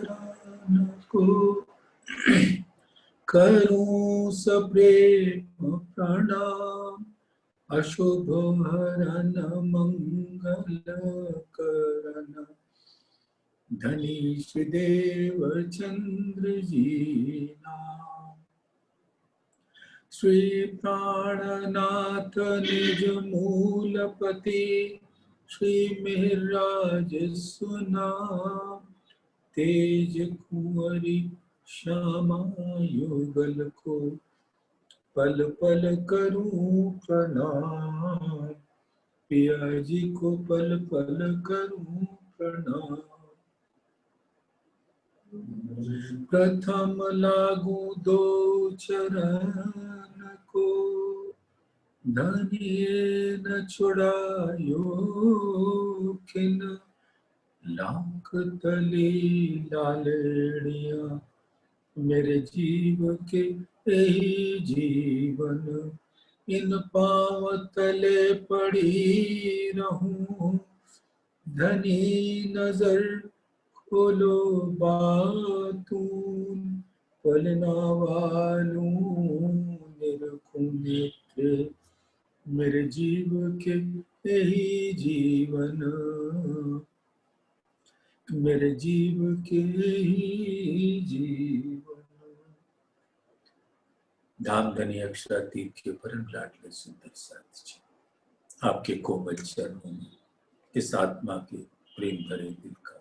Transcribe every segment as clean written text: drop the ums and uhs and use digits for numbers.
शरण को करूं सप्रेम प्रणाम। अशुभ हरन मंगल करन धनीश देव चंद्र जी नाम। श्री प्राणनाथ निज मूलपति श्री मिहिरराज सुनाम। तेज कुंवरी श्यामा युगल को पल पल करूं प्रणाम। पिया जी को पल पल करूं प्रणाम। प्रथम लागू दो चरण को धनिये न छुड़ायो खिन। लाख तली लालेड़िया मेरे जीव के यही जीवन। इन पांव तले पड़ी रहूं धनी नजर खोलो बातून। पलना वालूं निरखूं नेत्र मेरे जीव के यही जीवन। मेरे जीव के ही जीवन। धामधनी अक्षरातीत के परम लाडले सुंदर साथ जी, आपके कोमल चरणों में इस आत्मा के प्रेम भरे दिल का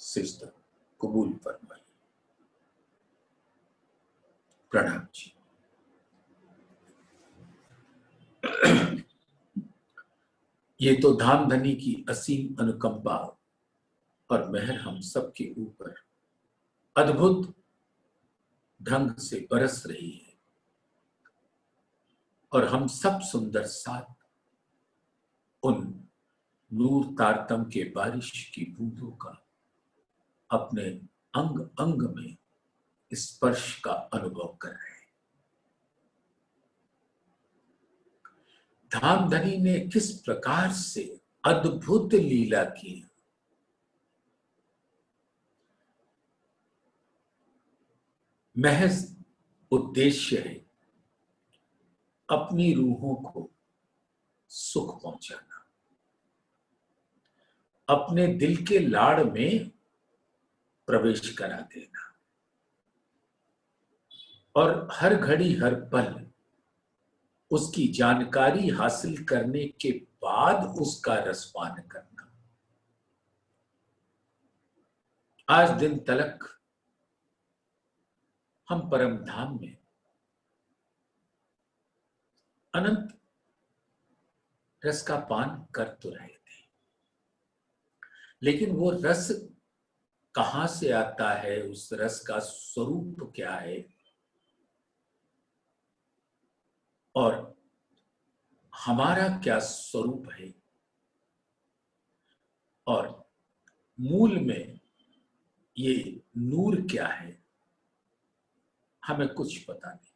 सिजदा कबूल फरमाइए। प्रणाम जी। ये तो धामधनी की असीम अनुकंपा और मेहर हम सब के ऊपर अद्भुत ढंग से बरस रही है और हम सब सुंदर साथ उन नूर तारतम के बारिश की बूंदों का अपने अंग अंग में स्पर्श का अनुभव कर रहे हैं। धामधनी ने किस प्रकार से अद्भुत लीला की। महज उद्देश्य है अपनी रूहों को सुख पहुंचाना, अपने दिल के लाड़ में प्रवेश करा देना और हर घड़ी हर पल उसकी जानकारी हासिल करने के बाद उसका रसपान करना। आज दिन तलक हम परम धाम में अनंत रस का पान कर तो रहे थे, लेकिन वो रस कहां से आता है, उस रस का स्वरूप क्या है और हमारा क्या स्वरूप है और मूल में ये नूर क्या है, हमें कुछ पता नहीं।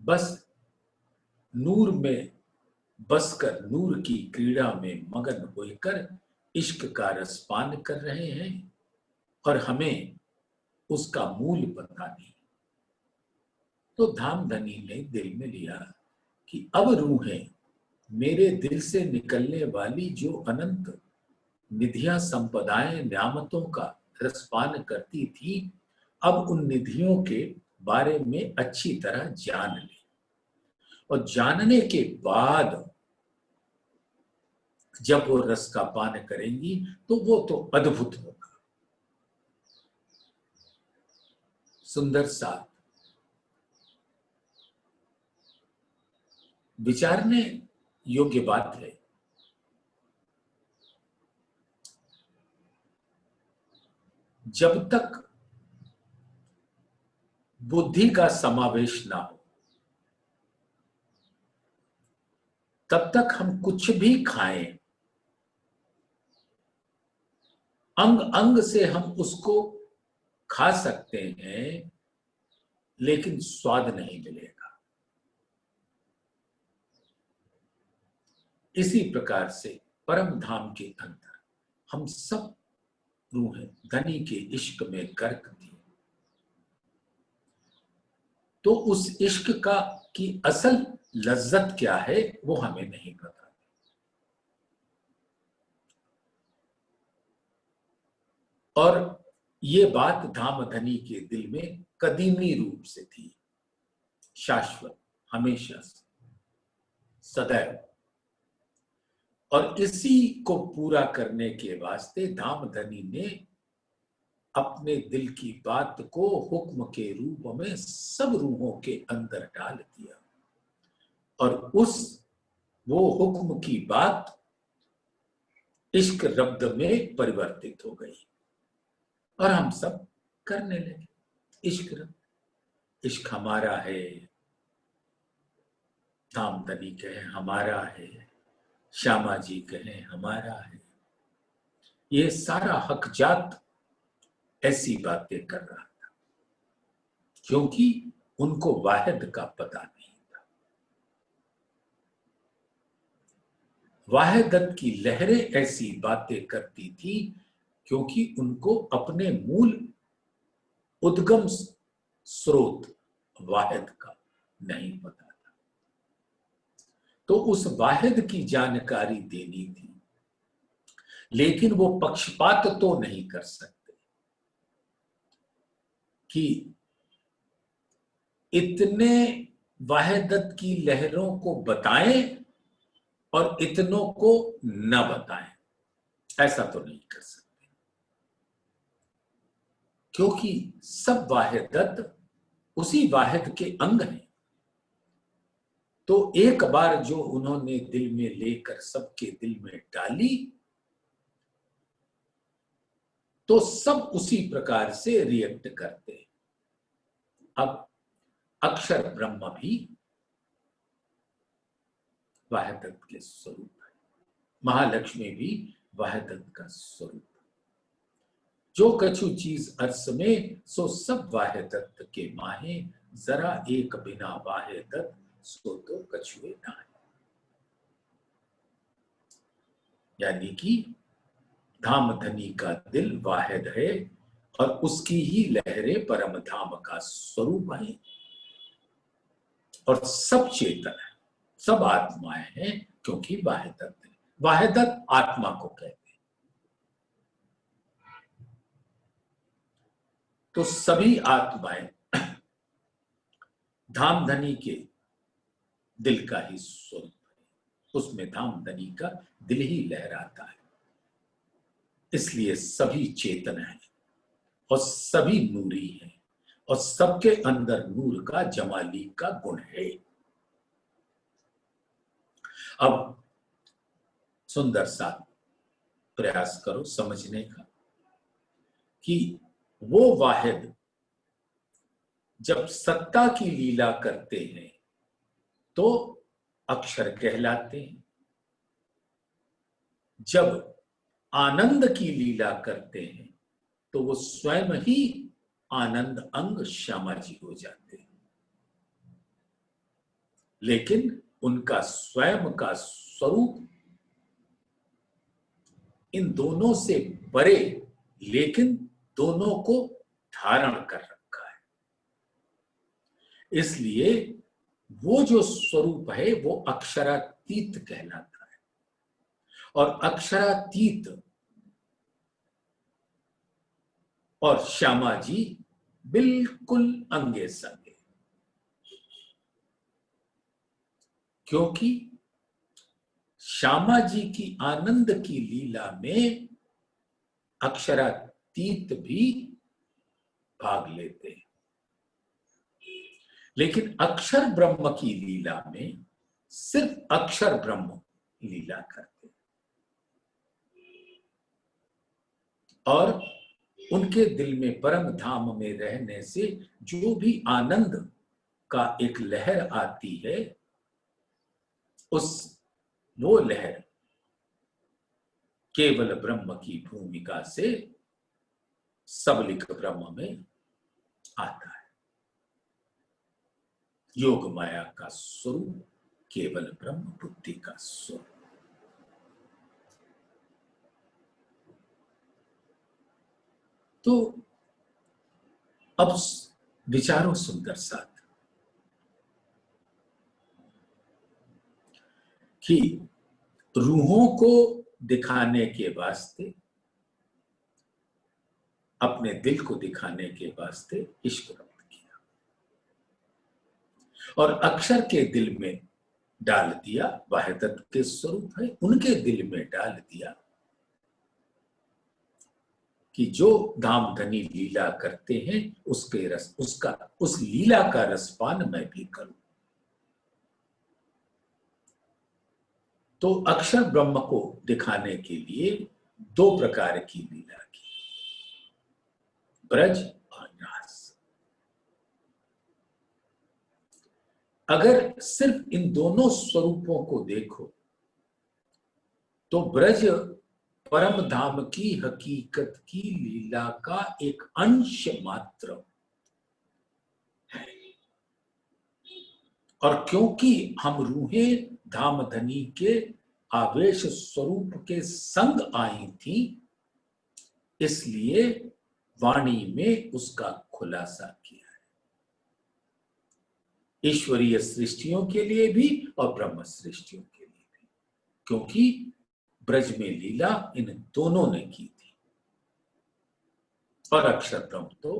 बस नूर में बसकर नूर की क्रीड़ा में मगन होकर इश्क का रसपान कर रहे हैं और हमें उसका मूल पता नहीं। तो धामधनी ने दिल में लिया कि अब रूहें मेरे दिल से निकलने वाली जो अनंत निधियां संपदाएं न्यामतों का रसपान करती थी, अब उन निधियों के बारे में अच्छी तरह जान ले और जानने के बाद जब वो रस का पान करेंगी तो वो तो अद्भुत होगा। सुंदर सा विचारने योग्य बात है। जब तक बुद्धि का समावेश ना हो तब तक हम कुछ भी खाएं, अंग अंग से हम उसको खा सकते हैं, लेकिन स्वाद नहीं मिलेगा। इसी प्रकार से परम धाम के अंदर हम सब रूहें धनी के इश्क में गर्क थी। तो उस इश्क का की असल लज्जत क्या है वो हमें नहीं पता। और ये बात धामधनी के दिल में कदीमी रूप से थी, शाश्वत, हमेशा से, सदैव। और इसी को पूरा करने के वास्ते धामधनी ने अपने दिल की बात को हुक्म के रूप में सब रूहों के अंदर डाल दिया, और वो हुक्म की बात इश्क रब्द में परिवर्तित हो गई, और हम सब करने लगे इश्क रब्द। इश्क हमारा है, धामधनी कहे हमारा है, श्यामा जी कहें हमारा है। ये सारा हकजात ऐसी बातें कर रहा था, क्योंकि उनको वाहिद का पता नहीं था। वाहिदत की लहरें ऐसी बातें करती थी क्योंकि उनको अपने मूल उद्गम स्रोत वाहिद का नहीं पता था। तो उस वाहिद की जानकारी देनी थी, लेकिन वो पक्षपात तो नहीं कर सकते कि इतने वाहिदत की लहरों को बताएं और इतनों को न बताएं। ऐसा तो नहीं कर सकते, क्योंकि सब वाहिदत उसी वाहिद के अंग हैं। तो एक बार जो उन्होंने दिल में लेकर सबके दिल में डाली, तो सब उसी प्रकार से रिएक्ट करते हैं। अब अक्षर ब्रह्म भी वाहिदत के स्वरूप है, महालक्ष्मी भी वाहिदत का स्वरूप है। जो कछु चीज अर्स में सो सब वाहिदत के माहे, जरा एक बिना वाहिदत सो तो कछुए नाहे। यानी कि धामधनी का दिल वाहिद है, और उसकी ही लहरें परम धाम का स्वरूप है, और सब चेतन है, सब आत्माएं हैं, क्योंकि वाहिदत है। वाहिदत आत्मा को कहते हैं। तो सभी आत्माएं धामधनी के दिल का ही स्वरूप है, उसमें धामधनी का दिल ही लहराता है। इसलिए सभी चेतन हैं और सभी नूरी हैं, और सबके अंदर नूर का जमाली का गुण है। अब सुंदर सा प्रयास करो समझने का कि वो वाहिद जब सत्ता की लीला करते हैं तो अक्षर कहलाते हैं, जब आनंद की लीला करते हैं तो वो स्वयं ही आनंद अंग श्यामा जी हो जाते हैं। लेकिन उनका स्वयं का स्वरूप इन दोनों से परे, लेकिन दोनों को धारण कर रखा है। इसलिए वो जो स्वरूप है वो अक्षरातीत कहलाता है, और अक्षरातीत और श्यामा जी बिल्कुल अंगे संगे, क्योंकि श्यामा जी की आनंद की लीला में अक्षरातीत भी भाग लेते हैं, लेकिन अक्षर ब्रह्म की लीला में सिर्फ अक्षर ब्रह्म लीला करते हैं। और उनके दिल में परम धाम में रहने से जो भी आनंद का एक लहर आती है, वो लहर केवल ब्रह्म की भूमिका से सबलिक ब्रह्म में आता है। योग माया का स्वरूप केवल ब्रह्म बुद्धि का स्वरूप। तो अब विचारो सुंदर साथ कि रूहों को दिखाने के वास्ते, अपने दिल को दिखाने के वास्ते इश्क रब्त किया और अक्षर के दिल में डाल दिया। वाहिदत के स्वरूप है, उनके दिल में डाल दिया कि जो धामधनी लीला करते हैं उसके रस, उसका उस लीला का रसपान मैं भी करूं। तो अक्षर ब्रह्म को दिखाने के लिए दो प्रकार की लीला की, ब्रज और रास। अगर सिर्फ इन दोनों स्वरूपों को देखो तो ब्रज परम धाम की हकीकत की लीला का एक अंश मात्र है। और क्योंकि हम रूहें धामधनी के आवेश स्वरूप के संग आई थी, इसलिए वाणी में उसका खुलासा किया है, ईश्वरीय सृष्टियों के लिए भी और ब्रह्म सृष्टियों के लिए भी, क्योंकि ब्रज में लीला इन दोनों ने की थी। और अक्षर ब्रह्म तो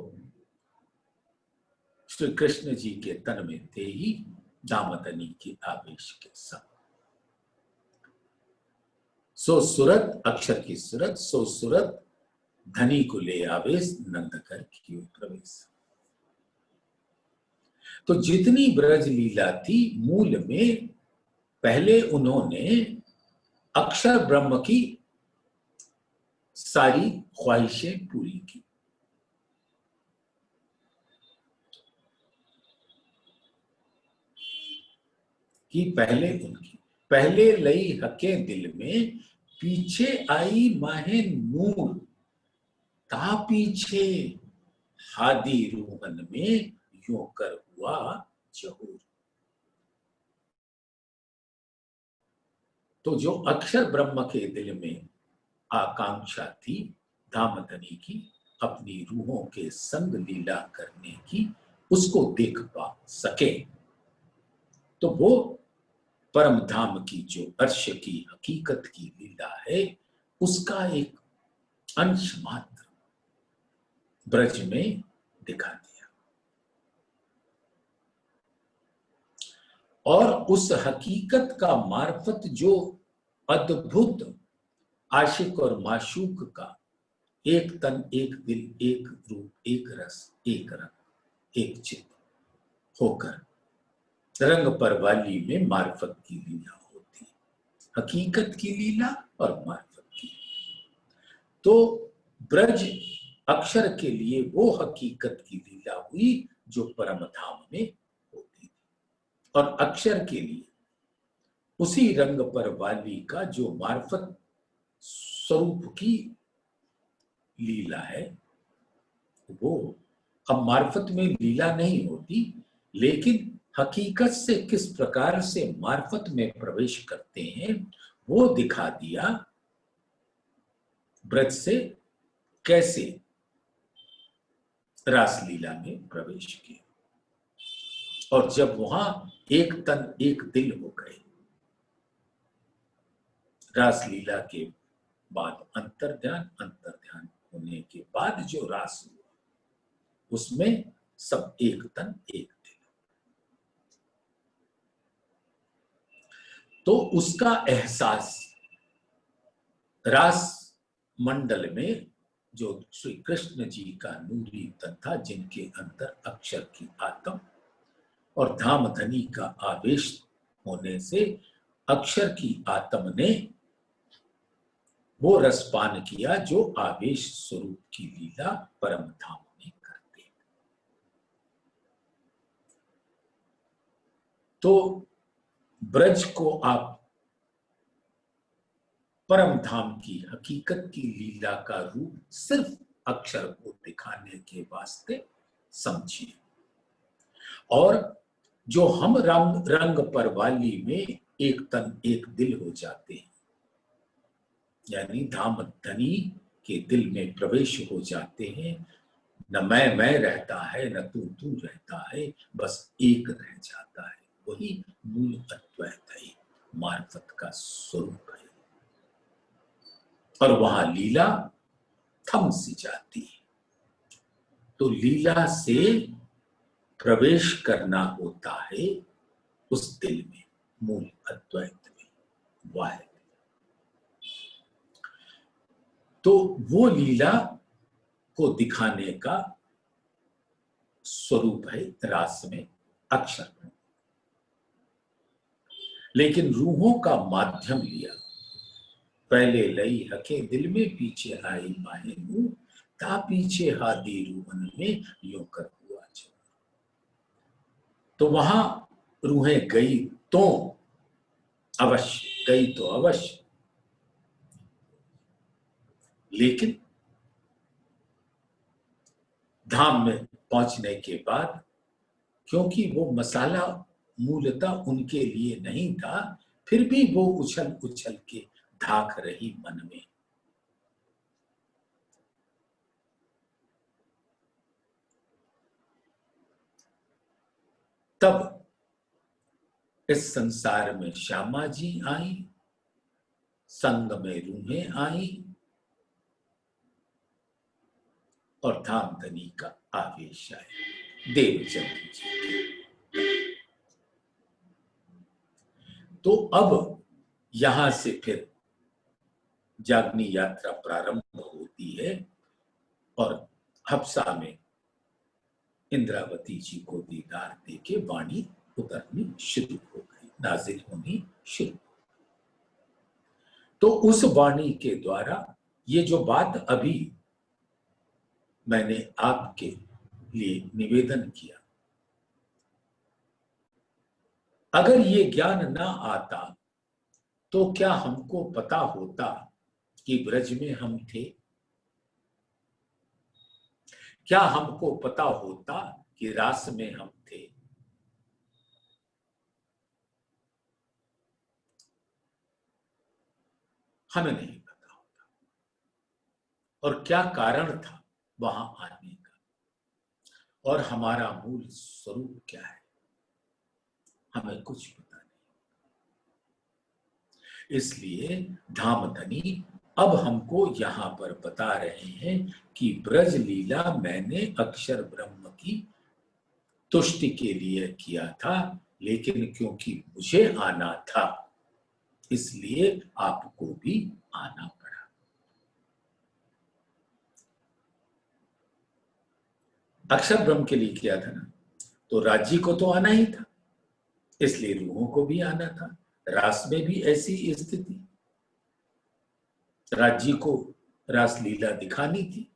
श्री कृष्ण जी के तन में थे ही दामदनी के आवेश के साथ। सो सूरत अक्षर की सूरत, सो सूरत धनी को ले आवेश, नंद कर कियो प्रवेश। तो जितनी ब्रज लीला थी, मूल में पहले उन्होंने अक्षर ब्रह्म की सारी ख्वाहिशें पूरी की। कि पहले लई हके दिल में, पीछे आई माहे नूर, ता पीछे हादी रूहन में, यूं कर हुआ जहूर। तो जो अक्षर ब्रह्म के दिल में आकांक्षा थी धामधनी की, अपनी रूहों के संग लीला करने की, उसको देख पा सके, तो वो परम धाम की जो अर्श की हकीकत की लीला है, उसका एक अंश मात्र ब्रज में दिखा दिया। और उस हकीकत का मार्फत जो अद्भुत आशिक और माशूक का एक तन, एक दिल, एक रूप, एक रस, एक रंग, एक चित्त होकर रंग परवाली में मार्फत की लीला होती, हकीकत की लीला और मार्फत की। तो ब्रज अक्षर के लिए वो हकीकत की लीला हुई जो परम धाम में होती थी, और अक्षर के लिए उसी रंग परवाली का जो मार्फत स्वरूप की लीला है, वो अब मार्फत में लीला नहीं होती, लेकिन हकीकत से किस प्रकार से मार्फत में प्रवेश करते हैं वो दिखा दिया। ब्रज से कैसे रासलीला में प्रवेश किया, और जब वहां एक तन एक दिल हो गए, रासलीला के बाद अंतर्ध्यान होने के बाद जो रास हुआ, उसमें सब एक तन एक दिल। तो उसका एहसास रास मंडल में जो श्री कृष्ण जी का नूरी तन था, जिनके अंदर अक्षर की आत्म और धामधनी का आवेश होने से अक्षर की आत्म ने वो रसपान किया जो आवेश स्वरूप की लीला परम धाम में करते। तो ब्रज को आप परम धाम की हकीकत की लीला का रूप सिर्फ अक्षर को दिखाने के वास्ते समझिए। और जो हम रंग परवाली में एक तन एक दिल हो जाते हैं, यानी धामधनी के दिल में प्रवेश हो जाते हैं। न मैं रहता है, न तू रहता है, बस एक रह जाता है। वही मूल अद्वैत है, मार्फत का स्वरूप है। और वहां लीला थम सी जाती है। तो लीला से प्रवेश करना होता है उस दिल में, मूल अद्वैत में, वह। तो वो लीला को दिखाने का स्वरूप है रास में अक्षर। लेकिन रूहों का माध्यम लिया, पहले लई हके दिल में, पीछे आई माहे मुंह, ता पीछे हादी रूहन में यूं कर हुआ चल। तो वहां रूहें गई तो अवश्य, गई तो अवश्य, लेकिन धाम में पहुंचने के बाद, क्योंकि वो मसाला मूलतः उनके लिए नहीं था, फिर भी वो उछल उछल के धाक रही मन में। तब इस संसार में श्यामा जी आई, संग में रूहें आई, और धाम धनी का आवेश आया देवचंद्र जी के। तो अब यहां से फिर जागनी यात्रा प्रारंभ होती है, और हफ्सा में इंद्रावती जी को दीदार देके वाणी उतरनी शुरू हो गई, नाजिल होनी शुरू। तो उस वाणी के द्वारा ये जो बात अभी मैंने आपके लिए निवेदन किया, अगर ये ज्ञान ना आता तो क्या हमको पता होता कि ब्रज में हम थे? क्या हमको पता होता कि रास में हम थे? हमें नहीं पता होता। और क्या कारण था वहां आने का, और हमारा मूल स्वरूप क्या है, हमें कुछ पता नहीं। इसलिए धामधनी अब हमको यहां पर बता रहे हैं कि ब्रज लीला मैंने अक्षर ब्रह्म की तुष्टि के लिए किया था, लेकिन क्योंकि मुझे आना था इसलिए आपको भी आना पड़ा। अक्षर ब्रह्म के लिए किया था ना, तो राज्य को तो आना ही था, इसलिए रूहों को भी आना था। रास में भी ऐसी स्थिति, राज्य को रासलीला दिखानी थी,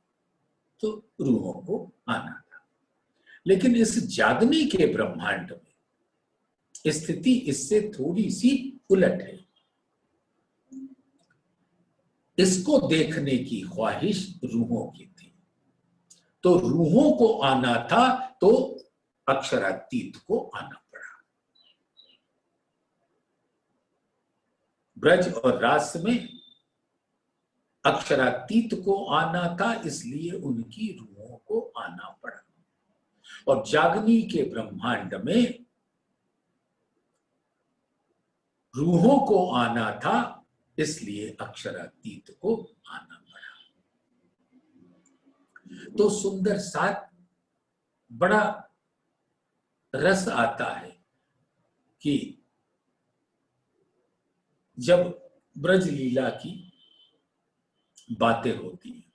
तो रूहों को आना था। लेकिन इस जागने के ब्रह्मांड में स्थिति इससे थोड़ी सी उलट है। इसको देखने की ख्वाहिश रूहों की थी, तो रूहों को आना था, तो अक्षरातीत को आना पड़ा। ब्रज और रास में अक्षरातीत को आना था, इसलिए उनकी रूहों को आना पड़ा। और जागनी के ब्रह्मांड में रूहों को आना था, इसलिए अक्षरातीत को आना पड़ा। तो सुंदर साथ बड़ा रस आता है कि जब ब्रज लीला की बातें होती हैं,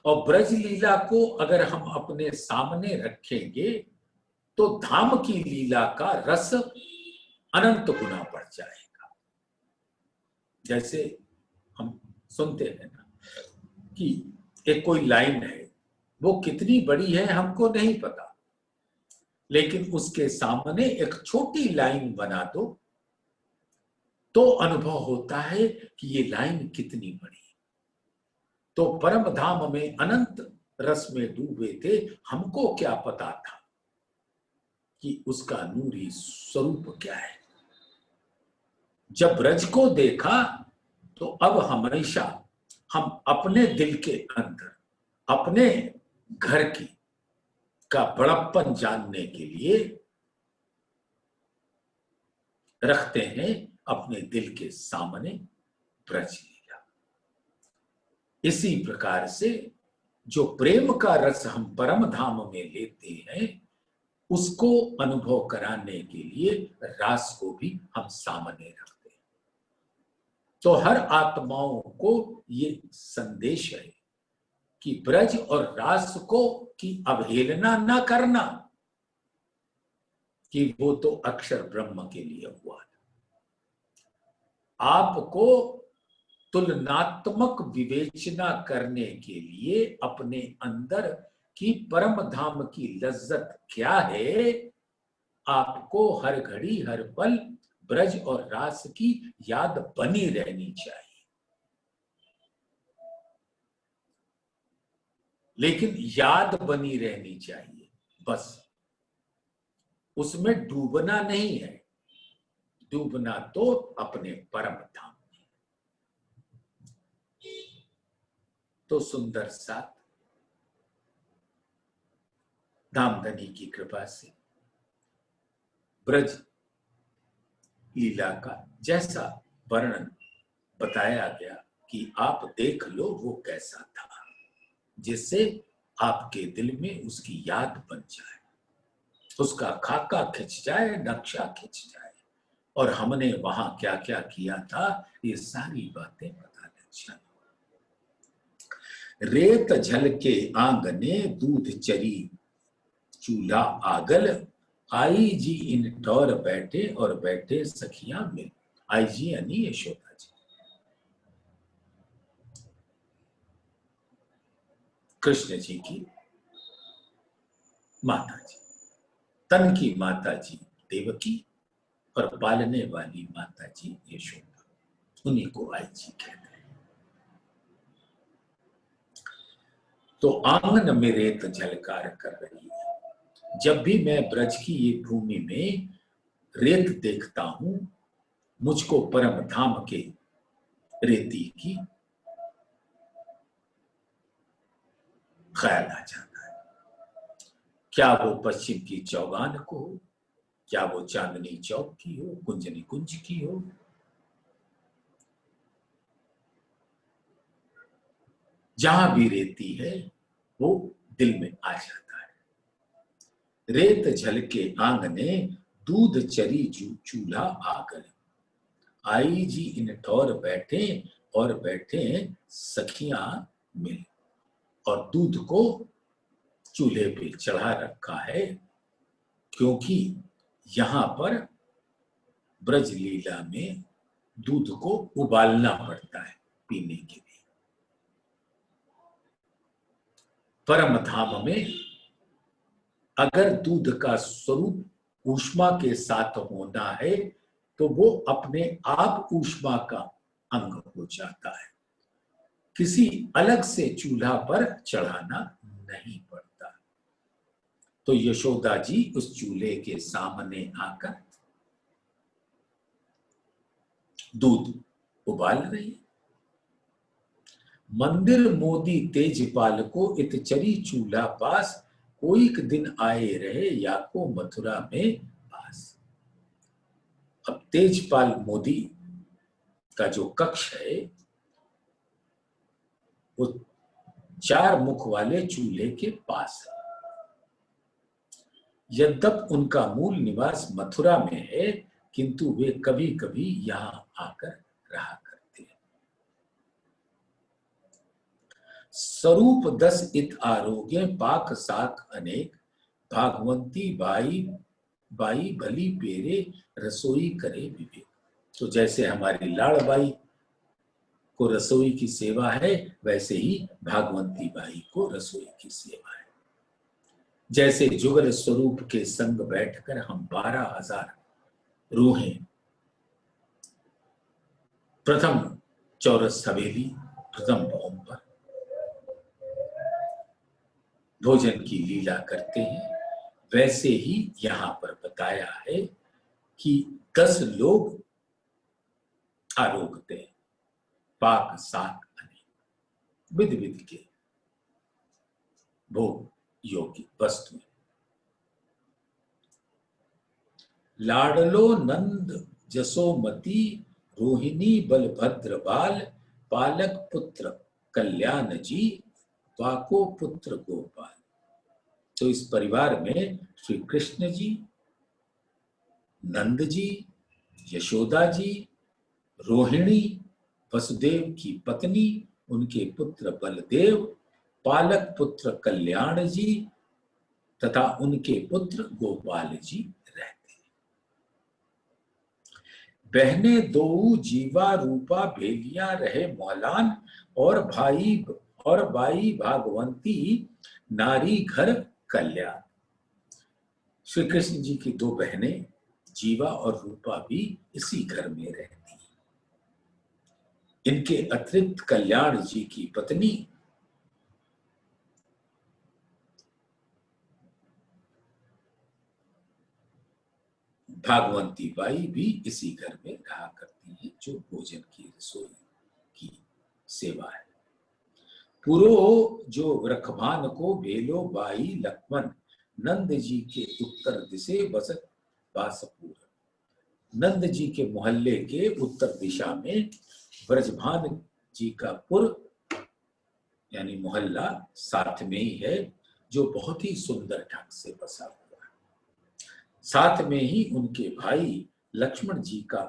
और ब्रज लीला को अगर हम अपने सामने रखेंगे तो धाम की लीला का रस अनंत गुना बढ़ जाएगा। जैसे हम सुनते हैं ना कि एक कोई लाइन है, वो कितनी बड़ी है हमको नहीं पता, लेकिन उसके सामने एक छोटी लाइन बना दो तो अनुभव होता है कि ये लाइन कितनी बड़ी है। तो परम धाम में अनंत रस में डूबे थे, हमको क्या पता था कि उसका नूरी स्वरूप क्या है। जब ब्रज को देखा तो अब हमेशा हम अपने दिल के अंदर अपने घर की का बड़प्पन जानने के लिए रखते हैं अपने दिल के सामने ब्रज लीला। इसी प्रकार से जो प्रेम का रस हम परम धाम में लेते हैं, उसको अनुभव कराने के लिए रास को भी हम सामने रखते हैं। तो हर आत्माओं को ये संदेश है कि ब्रज और रास को की अवहेलना ना करना, कि वो तो अक्षर ब्रह्म के लिए हुआ था। आपको तुलनात्मक विवेचना करने के लिए अपने अंदर की परम धाम की लज्जत क्या है, आपको हर घड़ी हर पल ब्रज और रास की याद बनी रहनी चाहिए। लेकिन याद बनी रहनी चाहिए, बस उसमें डूबना नहीं है। डूबना तो अपने परम धाम में। तो सुंदर साथ धामधनी की कृपा से ब्रज लीला का जैसा वर्णन बताया गया कि आप देख लो वो कैसा था, जिससे आपके दिल में उसकी याद बन जाए, उसका खाका खिंच जाए, नक्शा खिंच जाए, और हमने वहां क्या क्या किया था ये सारी बातें पता लग जाए। रेत झलके आंगने दूध चरी चूल्हा आगल, आई जी इन टौर बैठे और बैठे सखियां मिल। आई जी यानी यशोदा जी, कृष्ण जी की माता जी, तन की माता जी देवकी और पालने वाली माता जी यशोदा, उन्हीं को आई जी कहते हैं। तो आंगन में रेत झलकार कर रही है। जब भी मैं ब्रज की ये भूमि में रेत देखता हूं, मुझको परम धाम के रेती की ख्याल आ जाता है। क्या वो पश्चिम की चौगान को हो, क्या वो चांदनी चौक की हो, कुंजनी कुंज की हो, जहां भी रेती है वो दिल में आ जाता है। रेत झलके आंगने दूध चरी चूल्हा आगल, आई जी इन ठौर बैठे और बैठे सखियां मिल। और दूध को चूल्हे पे चढ़ा रखा है, क्योंकि यहां पर ब्रज लीला में दूध को उबालना पड़ता है पीने के लिए। परम धाम में अगर दूध का स्वरूप ऊष्मा के साथ होना है, तो वो अपने आप ऊष्मा का अंग हो जाता है, किसी अलग से चूल्हा पर चढ़ाना नहीं पड़ता। तो यशोदा जी उस चूल्हे के सामने आकर दूध उबाल रही। मंदिर मोदी तेजपाल को इतचरी चूल्हा पास, कोई एक दिन आए रहे या को मथुरा में पास। अब तेजपाल मोदी का जो कक्ष है वो 4 मुख वाले चूल्हे के पास है। यद्यप उनका मूल निवास मथुरा में है, किंतु वे कभी कभी यहां आकर रहा करते हैं। स्वरूप 10 इत आरोग्य पाक साक अनेक, भागवंती बाई बाई भली पेरे रसोई करे विवेक। तो जैसे हमारी लाड़बाई को रसोई की सेवा है, वैसे ही भागवंती बाई को रसोई की सेवा है। जैसे जुगल स्वरूप के संग बैठकर हम 12,000 रूहें प्रथम चौरस हवेली प्रथम भवन पर भोजन की लीला करते हैं, वैसे ही यहां पर बताया है कि 10 लोग आरोगते हैं। पाक साक अनेक विध विध के भोग योग्य वस्तु। लाडलो नंद जसोमती रोहिणी बलभद्र बाल पालक पुत्र कल्याण जी वाको पुत्र गोपाल। तो इस परिवार में श्री कृष्ण जी, नंद जी, यशोदा जी, रोहिणी वसुदेव की पत्नी, उनके पुत्र बलदेव, पालक पुत्र कल्याण जी तथा उनके पुत्र गोपाल जी रहते हैं। बहने दो जीवा रूपा भेलियां रहे मौलान और बाई भागवंती नारी घर कल्याण। श्री कृष्ण जी की दो बहनें जीवा और रूपा भी इसी घर में रहती हैं। इनके अतिरिक्त कल्याण जी की पत्नी भागवंती बाई भी इसी घर में रहा करती हैं, जो भोजन की रसोई की सेवा है। पुरो जो रखभान को भेलो बाई लक्ष्मण नंद जी के उत्तर दिशे बसत बासपुर। नंद जी के मोहल्ले के उत्तर दिशा में ब्रजभान जी का पुर यानी मोहल्ला साथ में ही है, जो बहुत ही सुंदर ढंग से बसा हुआ है। साथ में ही उनके भाई लक्ष्मण जी का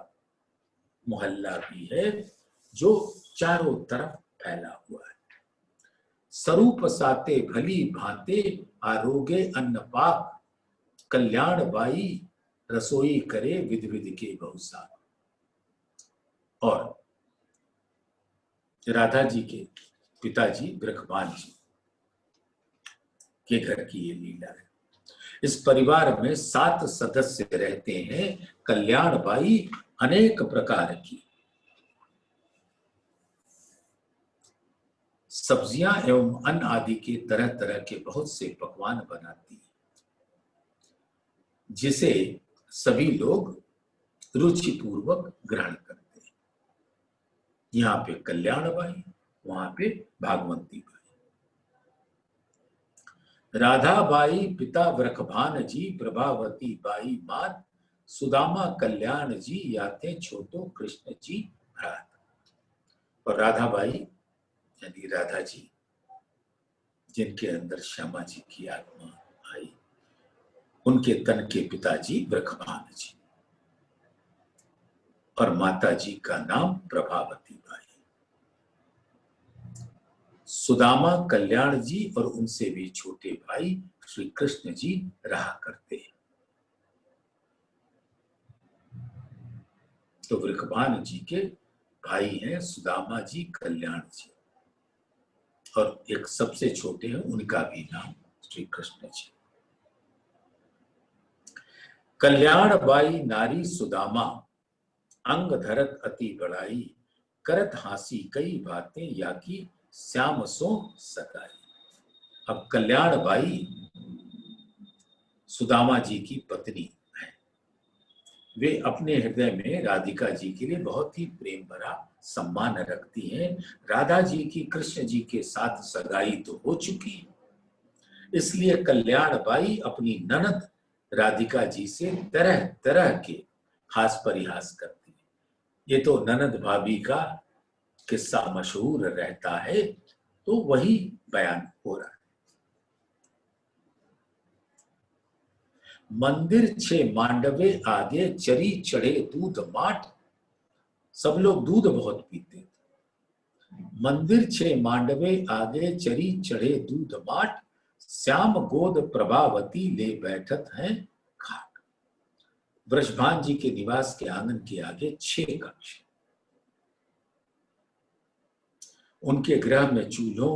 मोहल्ला भी है, जो चारों तरफ फैला हुआ है। स्वरूप साते भली भांते आरोगे अन्न पाक कल्याण बाई रसोई करे विध विध के बहुसा। और राधा जी के पिताजी ब्रखबान जी के घर की ये लीला है। इस परिवार में 7 सदस्य रहते हैं। कल्याण बाई अनेक प्रकार की सब्जियां एवं अन्न आदि के तरह तरह के बहुत से पकवान बनाती है, जिसे सभी लोग रुचिपूर्वक ग्रहण करते हैं। यहाँ पे कल्याण बाई, वहां पे भागवंती बाई। राधा बाई पिता ब्रखभान जी, प्रभावती बाई मात, सुदामा कल्याण जी याते छोटो कृष्ण जी भ्रात। और राधा बाई यानी राधा जी, जिनके अंदर श्यामा जी की आत्मा आई, उनके तन के पिताजी ब्रखभान जी और माता जी का नाम प्रभावती बाई। सुदामा कल्याण जी और उनसे भी छोटे भाई श्री कृष्ण जी रहा करते हैं। तो ब्रखभान जी के भाई हैं सुदामा जी, कल्याण जी, और एक सबसे छोटे हैं, उनका भी नाम श्री कृष्ण जी। कल्याण बाई नारी सुदामा अंग धरत अति बड़ाई, करत हासी कई बातें या की श्याम सो सगाई। अब कल्याण बाई सुदामा जी की पत्नी है। वे अपने हृदय में राधिका जी के लिए बहुत ही प्रेम भरा सम्मान रखती हैं। राधा जी की कृष्ण जी के साथ सगाई तो हो चुकी, इसलिए कल्याण बाई अपनी ननद राधिका जी से तरह तरह के हास परिहास करती है। ये तो ननद भाभी का किस्सा मशहूर रहता है, तो वही बयान हो रहा है। मंदिर छे मांडवे आगे चरी चढ़े दूध माठ। सब लोग दूध बहुत पीते थे। मंदिर छे मांडवे आगे चरी चढ़े दूध माठ, श्याम गोद प्रभावती ले बैठत हैं खाट। वृषभान जी के निवास के आंगन के आगे 6 कक्ष। उनके गृह में चूल्हों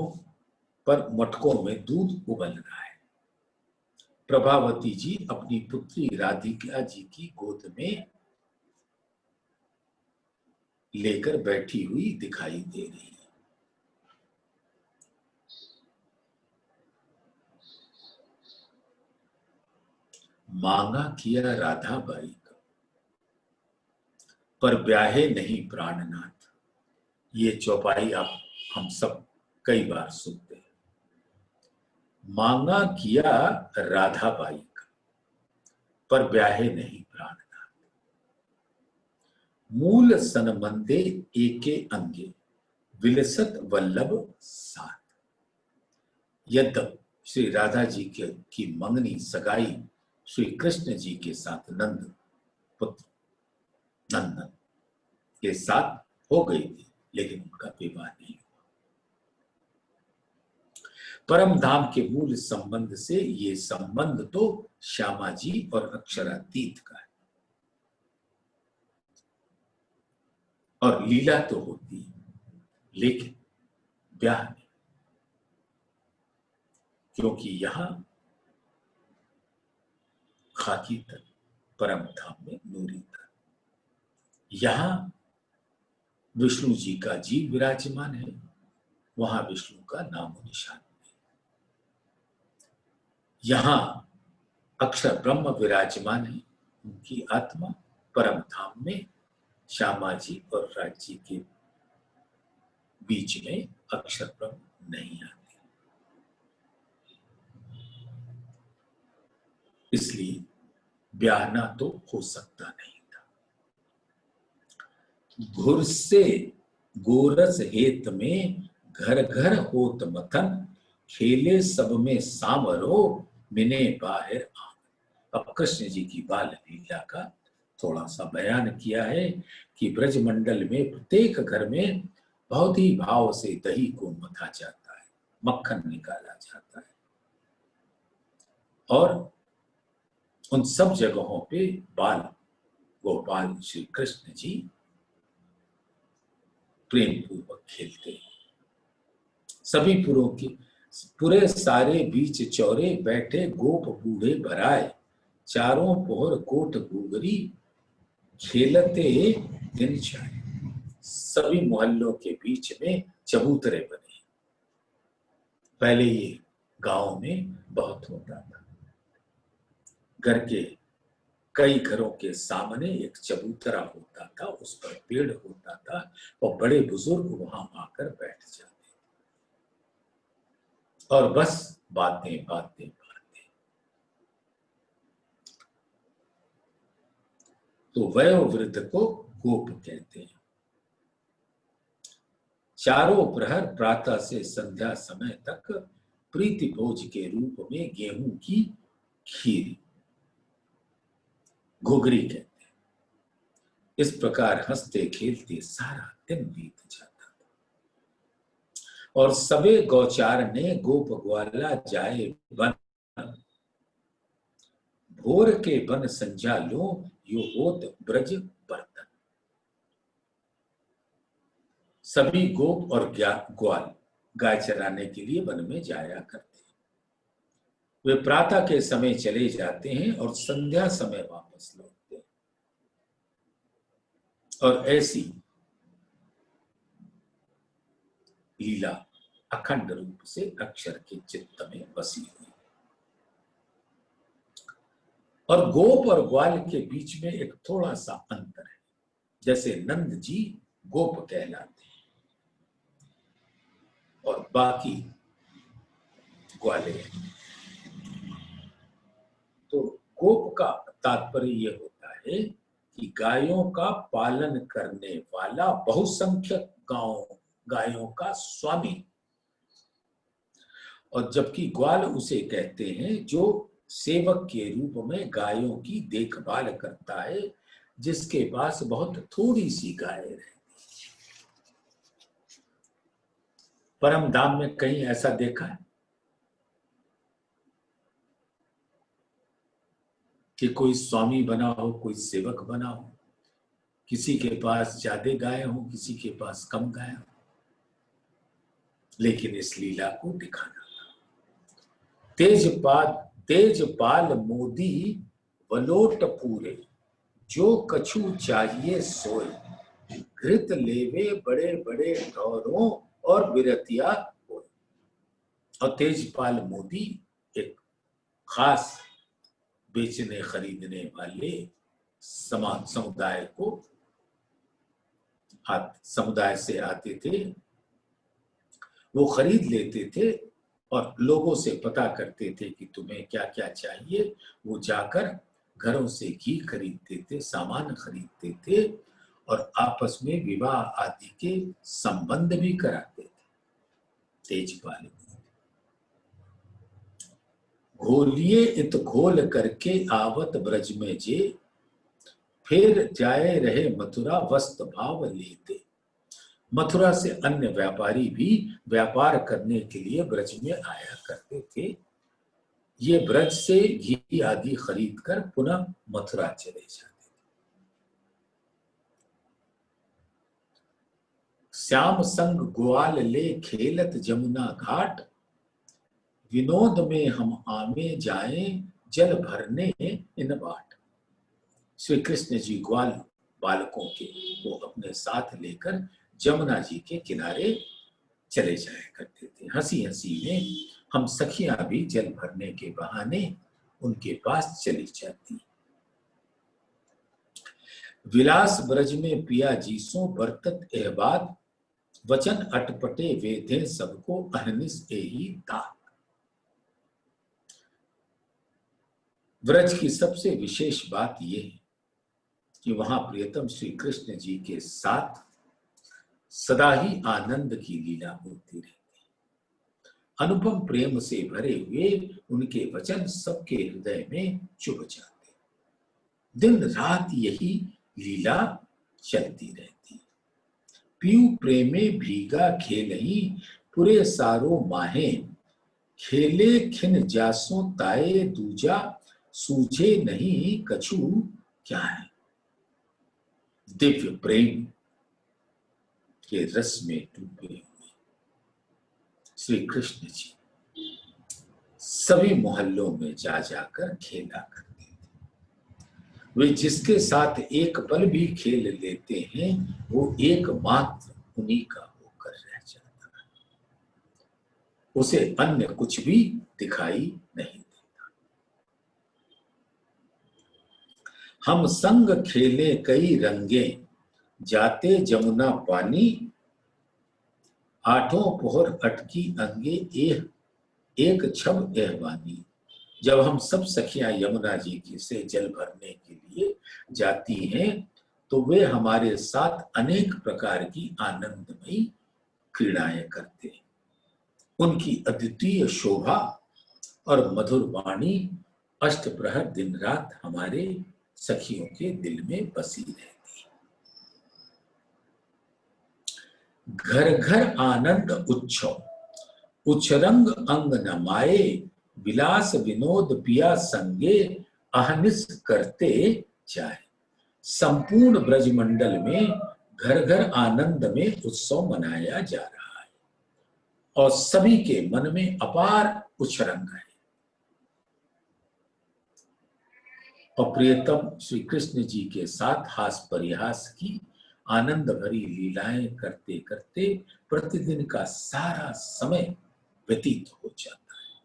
पर मटकों में दूध उबल रहा है। प्रभावती जी अपनी पुत्री राधिका जी की गोद में लेकर बैठी हुई दिखाई दे रही है। मांगा किया राधा बाई का, पर ब्याहे नहीं प्राणनाथ। ये चौपाई आप हम सब कई बार सुनते हैं। मांगा किया राधाबाई का, पर ब्याहे नहीं प्राणनाथ। मूल सनमंदे एके अंगे, विलसत वल्लभ साथ। यद्यप श्री राधा जी की मंगनी सगाई श्री कृष्ण जी के साथ नंद पुत्र नंदन के साथ हो गई थी, लेकिन उनका विवाह नहीं हुआ। परम धाम के मूल संबंध से ये संबंध तो श्यामा जी और अक्षरातीत का है, और लीला तो होती है, लेकिन ब्याह नहीं, क्योंकि यहां खाकी तन परम धाम में नूरी तन, यहां विष्णु जी का जीव विराजमान है, वहां विष्णु का नाम निशान नहीं। यहां अक्षर ब्रह्म विराजमान है, उनकी आत्मा परम धाम में श्यामा जी और राज जी के बीच में अक्षर ब्रह्म नहीं आते। इसलिए ब्याहना तो हो सकता नहीं था। घुर से गोरस हेत में घर घर होत मथन, खेले सब में सामरो मिने बाहर आंगन। अब कृष्ण जी की बाल लीला का थोड़ा सा बयान किया है कि ब्रजमंडल में प्रत्येक घर में बहुत ही भाव से दही को मथा जाता है, मक्खन निकाला जाता है, और उन सब जगहों पे बाल गोपाल श्री कृष्ण जी प्रेम पूर्वक खेलते हैं। सभी पुरों के पूरे सारे बीच चौरे बैठे गोप बूढ़े भराए, चारों पोहर कोट गुगरी खेलते दिन जाए। सभी मोहल्लों के बीच में चबूतरे बने। पहले ये गांव में बहुत होता था, घर के कई घरों के सामने एक चबूतरा होता था, उस पर पेड़ होता था और बड़े बुजुर्ग वहां आकर बैठ जाते और बस बातें बातें बातें। तो वयोवृद्ध को गोप कहते हैं। चारों प्रहर प्रातः से संध्या समय तक प्रीति भोज के रूप में गेहूं की खीर घुघरी कहते हैं। इस प्रकार हंसते खेलते सारा दिन बीत जाता था। और सबे गौचार ने गोप ग्वाला जाए बन, भोर के बन संझा लो यो होत ब्रज बर्तन। सभी गोप और ग्वाल गाय चराने के लिए वन में जाया करते हैं। वे प्रातः के समय चले जाते हैं और संध्या समय वापस लौटते हैं, और ऐसी लीला अखंड रूप से अक्षर के चित्त में बसी हुई। और गोप और ग्वाल के बीच में एक थोड़ा सा अंतर है। जैसे नंद जी गोप कहलाते हैं और बाकी ग्वाले। तो गोप का तात्पर्य यह होता है कि गायों का पालन करने वाला बहुसंख्यक गायों का स्वामी, और जबकि ग्वाल उसे कहते हैं जो सेवक के रूप में गायों की देखभाल करता है, जिसके पास बहुत थोड़ी सी गायें रहती। परम धाम में कहीं ऐसा देखा है कि कोई स्वामी बना हो, कोई सेवक बना हो, किसी के पास ज्यादा गाय हो, किसी के पास कम गाय हो? लेकिन इस लीला को दिखाना तेजपाल मोदी वलोट पूरे, जो कछु चाहिए सोए, घृत लेवे बड़े बड़े ढौरों और बिरतिया होए। और तेजपाल मोदी एक खास बेचने खरीदने वाले समाज समुदाय को समुदाय से आते थे, वो खरीद लेते थे और लोगों से पता करते थे कि तुम्हें क्या क्या चाहिए। वो जाकर घरों से घी खरीदते थे, सामान खरीदते थे और आपस में विवाह आदि के संबंध भी कराते थे। तेजपाल घोलिए इत घोल करके आवत ब्रज में जे, फिर जाए रहे मथुरा वस्त भाव लेते। मथुरा से अन्य व्यापारी भी व्यापार करने के लिए ब्रज में आया करते थे। ये ब्रज से घी आदि खरीद कर पुनः मथुरा चले जाते थे। श्याम संग ग्वाल ले खेलत जमुना घाट, विनोद में हम आमे जाएं जल भरने इन बाट। श्री कृष्ण जी ग्वाल बालकों के को अपने साथ लेकर जमुना जी के किनारे चले जाया करते थे। हंसी हंसी में हम सखियां भी जल भरने के बहाने उनके पास चली जाती। विलास ब्रज में पिया जीसो बरतत एहबाद, वचन अटपटे वेधे सबको अहनिस एही दात। व्रज की सबसे विशेष बात यह है कि वहां प्रियतम श्री कृष्ण जी के साथ सदा ही आनंद की लीला होती रहती। अनुपम प्रेम से भरे हुए उनके वचन सबके हृदय में चुभ जाते। दिन रात यही लीला चलती रहती। पीयू प्रेमे भीगा खेलही पुरे सारो माहे, खेले खिन जासो ताए दूजा, सूझे नहीं कछु क्या है। दिव्य प्रेम के रस में डूबे हुए श्री कृष्ण जी सभी मोहल्लों में जा जाकर खेला करते थे। वे जिसके साथ एक पल भी खेल लेते हैं वो एकमात्र उन्हीं का होकर रह जाता है, उसे अन्य कुछ भी दिखाई नहीं देता। हम संग खेले कई रंगे जाते जमुना पानी, आठों पोहर अटकी अंगे एक छब एहवानी। जब हम सब सखियां यमुना जी की से जल भरने के लिए जाती हैं तो वे हमारे साथ अनेक प्रकार की आनंदमयी क्रीड़ाएं करते हैं। उनकी अद्वितीय शोभा और मधुर वाणी अष्टप्रहर दिन रात हमारे सखियों के दिल में बसी रहती। घर घर आनंद उत्सव, उच्छरंग अंग नमाए, विलास विनोद पिया संगे, अहनिस करते जाए। संपूर्ण ब्रजमंडल में घर घर आनंद में उत्सव मनाया जा रहा है और सभी के मन में अपार उच्छरंग है। और प्रियतम श्री कृष्ण जी के साथ हास परिहास की आनंद भरी लीलाएं करते करते प्रतिदिन का सारा समय व्यतीत हो जाता है।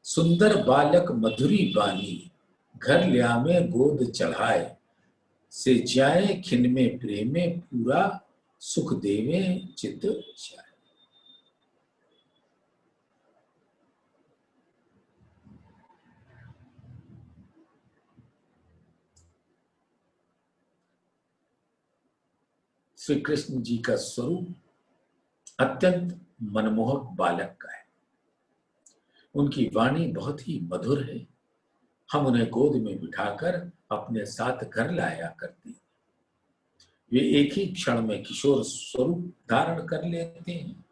सुंदर बालक मधुरी बानी, घर ल्यामे गोद चढ़ाए, से जाए खिन में प्रेमे पूरा, सुख देवे चित्त जाए। श्री कृष्ण जी का स्वरूप अत्यंत मनमोहक बालक का है। उनकी वाणी बहुत ही मधुर है। हम उन्हें गोद में बिठाकर अपने साथ घर लाया करती। वे एक ही क्षण में किशोर स्वरूप धारण कर लेते हैं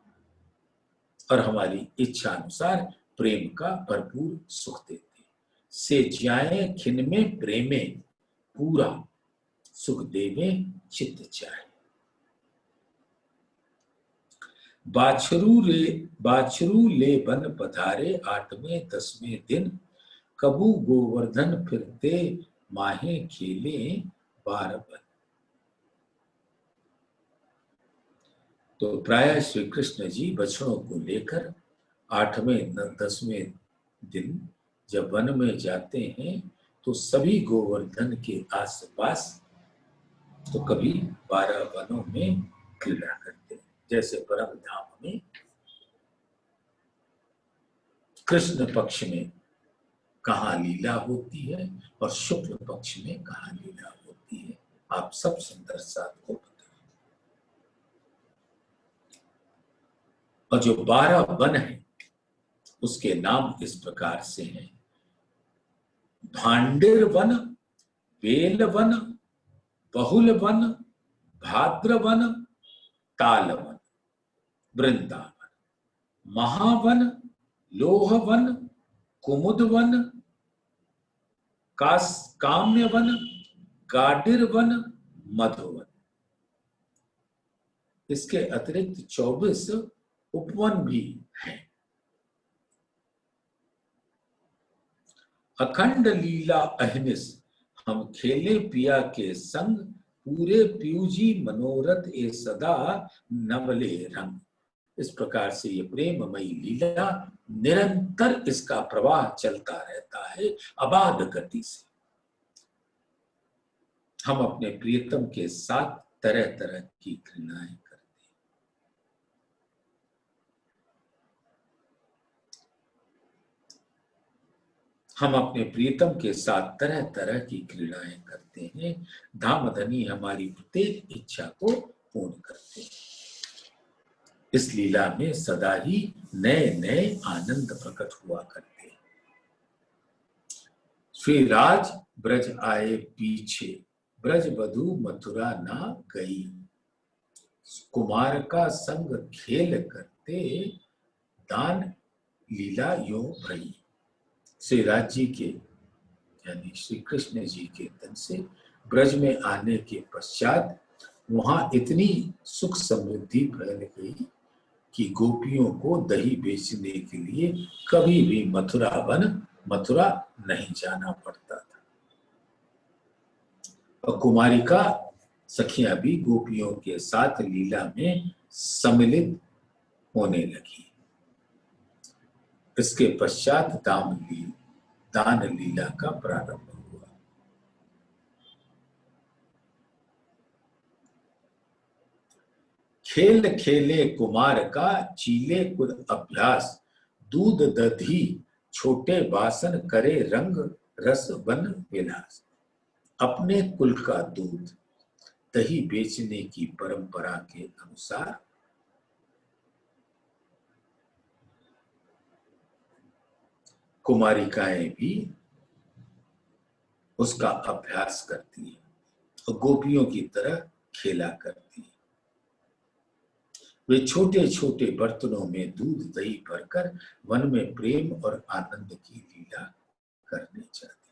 और हमारी इच्छा अनुसार प्रेम का भरपूर सुख देते हैं। से जाए खिन में प्रेमे पूरा, सुख देवे चित्त चाहे। बाछरू ले बन पधारे, 8वें 10वें दिन, कबू गोवर्धन फिरते माहे खेले बार बन। तो प्राय श्री कृष्ण जी बछड़ों को लेकर 8वें 10वें दिन जब वन में जाते हैं तो सभी गोवर्धन के आसपास तो कभी 12 वनों में क्रीड़ा करते हैं। जैसे परम धाम में कृष्ण पक्ष में कहाँ लीला होती है और शुक्ल पक्ष में कहाँ लीला होती है, आप सब सुंदर साथ को बताएं। और जो 12 वन है उसके नाम इस प्रकार से हैं: भांडिर वन, बेल वन, बहुल वन, भाद्र वन, ताल वन, वृंदावन, महावन, लोह वन, कुमुद वन, काम्य वन, गाडिर वन, मधुवन। इसके अतिरिक्त 24 उपवन भी हैं। अखंड लीला अहनिस हम खेले पिया के संग, पूरे पीयूजी मनोरथ ए सदा नवले रंग। इस प्रकार से ये प्रेममयी लीला निरंतर इसका प्रवाह चलता रहता है अबाध गति से। हम अपने प्रियतम के साथ तरह तरह की क्रीड़ाएं करते हैं। हम अपने प्रियतम के साथ तरह तरह की क्रीड़ाएं करते हैं। धामधनी हमारी प्रत्येक इच्छा को पूर्ण करते हैं। इस लीला में सदा ही नए नए आनंद प्रकट हुआ करते हैं। श्री राज ब्रज आए पीछे, ब्रज वधु मथुरा ना गई, कुमार का संग खेल करते, दान लीला यो भई। श्री राज जी के यानी श्री कृष्ण जी के तन से ब्रज में आने के पश्चात वहां इतनी सुख समृद्धि फैल गई कि गोपियों को दही बेचने के लिए कभी भी मथुरा नहीं जाना पड़ता था। और कुमारिका सखियां भी गोपियों के साथ लीला में सम्मिलित होने लगी। इसके पश्चात दान लीला का प्रारंभ हुआ। खेल खेले कुमार का चीले कुल अभ्यास, दूध दधी छोटे बासन करे रंग रस वन विलास। अपने कुल का दूध दही बेचने की परंपरा के अनुसार कुमारिकाएं भी उसका अभ्यास करती है और गोपियों की तरह खेला करती है। वे छोटे छोटे बर्तनों में दूध दही भरकर वन में प्रेम और आनंद की लीला करने चाहती।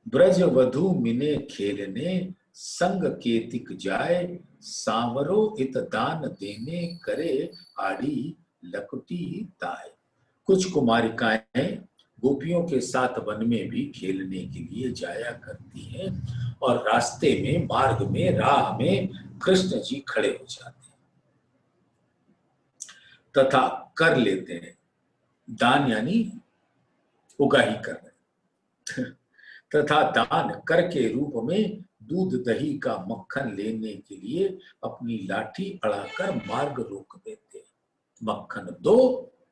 ब्रज वधु मिने खेलने, संग केतिक जाए, सांवरो इत दान देने करे आड़ी लकुटी ताए। कुछ कुमारिकाएं गोपियों के साथ वन में भी खेलने के लिए जाया करती हैं और रास्ते में मार्ग में राह में कृष्ण जी खड़े हो जाते हैं तथा कर लेते हैं दान, यानी उगाही कर रहे तथा दान कर के रूप में दूध दही का मक्खन लेने के लिए अपनी लाठी अड़ाकर मार्ग रोक देते। मक्खन दो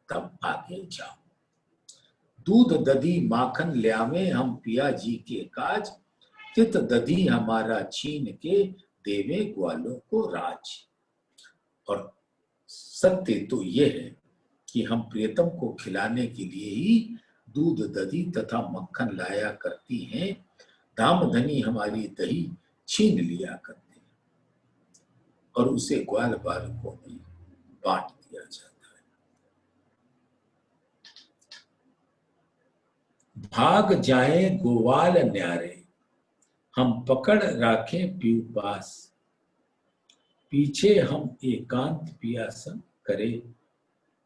तब आगे जाओ। दूध दधी माखन ल्यावे हम पिया जी के काज, तित दधी हमारा छीन के देवे ग्वालों को राज। और सत्य तो ये है कि हम प्रियतम को खिलाने के लिए ही दूध दधी तथा मक्खन लाया करती हैं। धामधनी हमारी दही छीन लिया करते हैं और उसे ग्वाल बालकों में बांट दिया जाता है। भाग जाए गोवाल न्यारे, हम पकड़ राखें पीऊ पास, पीछे हम एकांत पियासा करे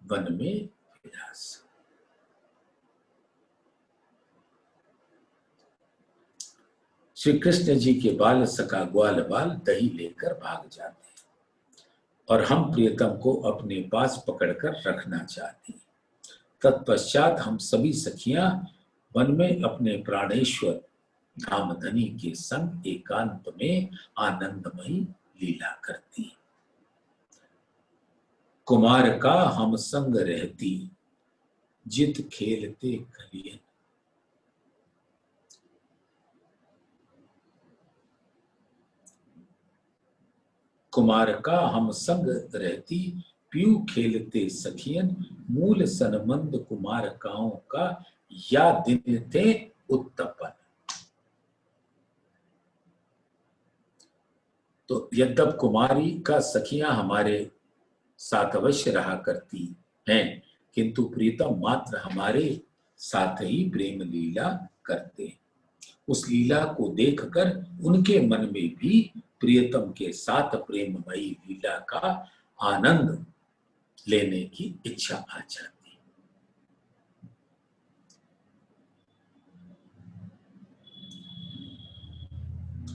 वन में विलास। श्री कृष्ण जी के बाल सखा ग्वाल बाल दही लेकर भाग जाते हैं और हम प्रियतम को अपने पास पकड़कर रखना चाहते हैं। तत्पश्चात हम सभी सखियां वन में अपने प्राणेश्वर धामधनी के संग एकांत में आनंदमयी लीला करती। कुमार का हम संग रहती, जित खेलते खलियन। कुमार का हम संग रहती, पीऊ खेलते सखियन। मूल सनमंद कुमारकाओं का या दिन थे उत्तपन। तो यद्यप कुमारी का सखियां हमारे साथ अवश्य रहा करती हैं, किंतु प्रीतम मात्र हमारे साथ ही प्रेम लीला करते। उस लीला को देखकर उनके मन में भी प्रियतम के साथ प्रेममयी लीला का आनंद लेने की इच्छा आ जाती।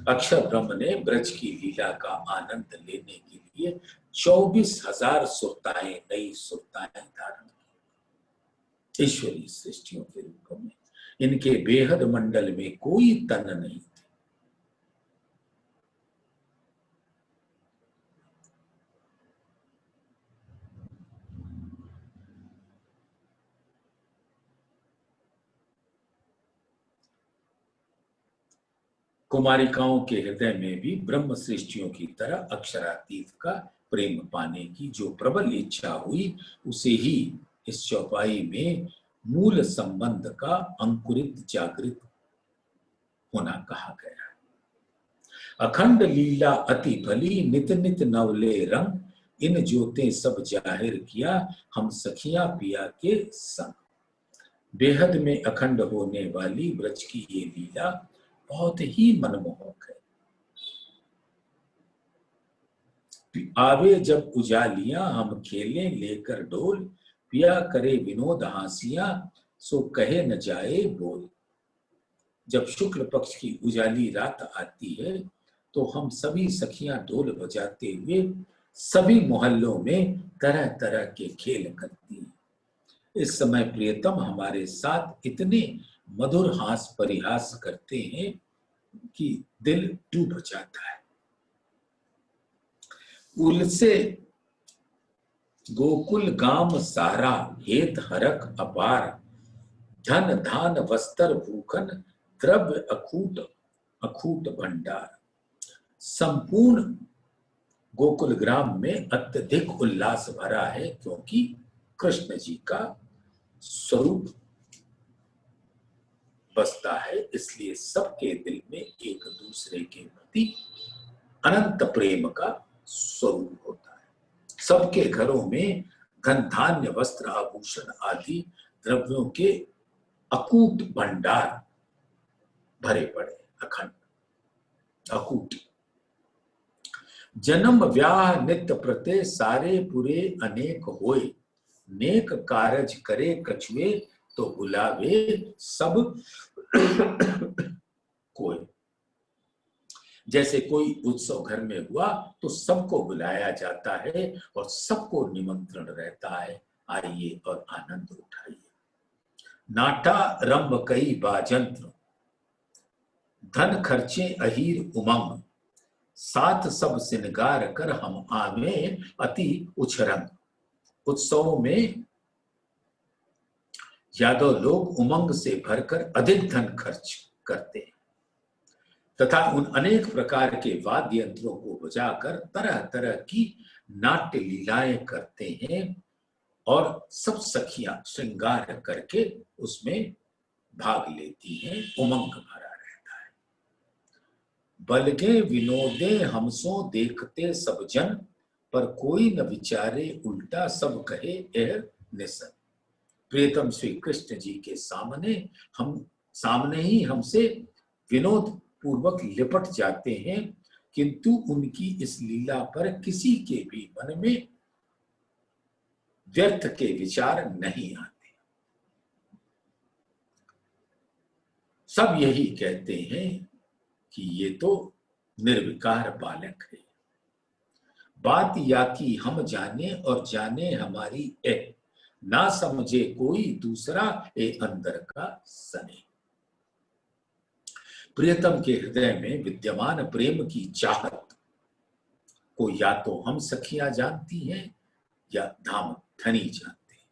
अक्षर ब्रह्म ने ब्रज की लीला का आनंद लेने के लिए 24,000 सुरताएं, नई सुरताएं धारण की। ईश्वरीय सृष्टियों के रूप में इनके बेहद मंडल में कोई तन नहीं थे। कुमारिकाओं के हृदय में भी ब्रह्म सृष्टियों की तरह अक्षरातीत का प्रेम पाने की जो प्रबल इच्छा हुई, उसे ही इस चौपाई में मूल संबंध का अंकुरित जागृत होना कहा गया। अखंड लीला अति भली, नित नित नवले रंग। इन ज्योतें सब जाहिर किया, हम सखियां पिया के संग। बेहद में अखंड होने वाली ब्रज की ये लीला बहुत ही मनमोहक है। आवे जब उजालियां, हम खेलें लेकर डोल। पिया करे विनोद हासियां, सो कहे न जाए बोल। जब शुक्ल पक्ष की उजाली रात आती है, तो हम सभी सखियां ढोल बजाते हुए सभी मोहल्लों में तरह तरह के खेल करती हैं। इस समय प्रियतम हमारे साथ इतने मधुर हास परिहास करते हैं कि दिल डूब जाता है। उलसे गोकुल गाम सारा, हेत हरक अपार। धन धान वस्त्र भूखन, द्रव्य अखूट अखूट भंडार। संपूर्ण गोकुल ग्राम में अत्यधिक उल्लास भरा है, क्योंकि कृष्ण जी का स्वरूप बसता है। इसलिए सबके दिल में एक दूसरे के प्रति अनंत प्रेम का स्वरूप होता है। सबके घरों में धन धान्य वस्त्र आभूषण आदि द्रव्यों के अकूट भंडार भरे पड़े, अखंड अकूट। जन्म व्याह नित्य प्रत्यय, सारे पुरे अनेक होए। नेक कारज करे कछुए, तो बुलावे सब कोई। जैसे कोई उत्सव घर में हुआ तो सबको बुलाया जाता है और सबको निमंत्रण रहता है, आइए और आनंद उठाइए। नाटा रंभ कई बाजंत्र, धन खर्चे अहीर उमंग। साथ सब सिनगार कर, हम आवे अति उछरंग। उत्सवों में यादव लोग उमंग से भरकर अधिक धन खर्च करते हैं तथा उन अनेक प्रकार के वाद्य यंत्रों को बजाकर तरह तरह की नाट्य लीलाएं करते हैं और सब सखियां श्रृंगार करके उसमें भाग लेती हैं। उमंग भरा रहता है। बलगे विनोदे हमसो देखते सब जन, पर कोई न विचारे उल्टा, सब कहे एह निसन। प्रियतम श्री कृष्ण जी के सामने ही हमसे विनोद पूर्वक लिपट जाते हैं, किंतु उनकी इस लीला पर किसी के भी मन में व्यर्थ के विचार नहीं आते। सब यही कहते हैं कि ये तो निर्विकार बालक है। बात या कि हम जाने और जाने हमारी ए, ना समझे कोई दूसरा ए अंदर का सने। प्रियतम के हृदय में विद्यमान प्रेम की चाहत को या तो हम सखियां जानती हैं या धाम धनी जानते हैं।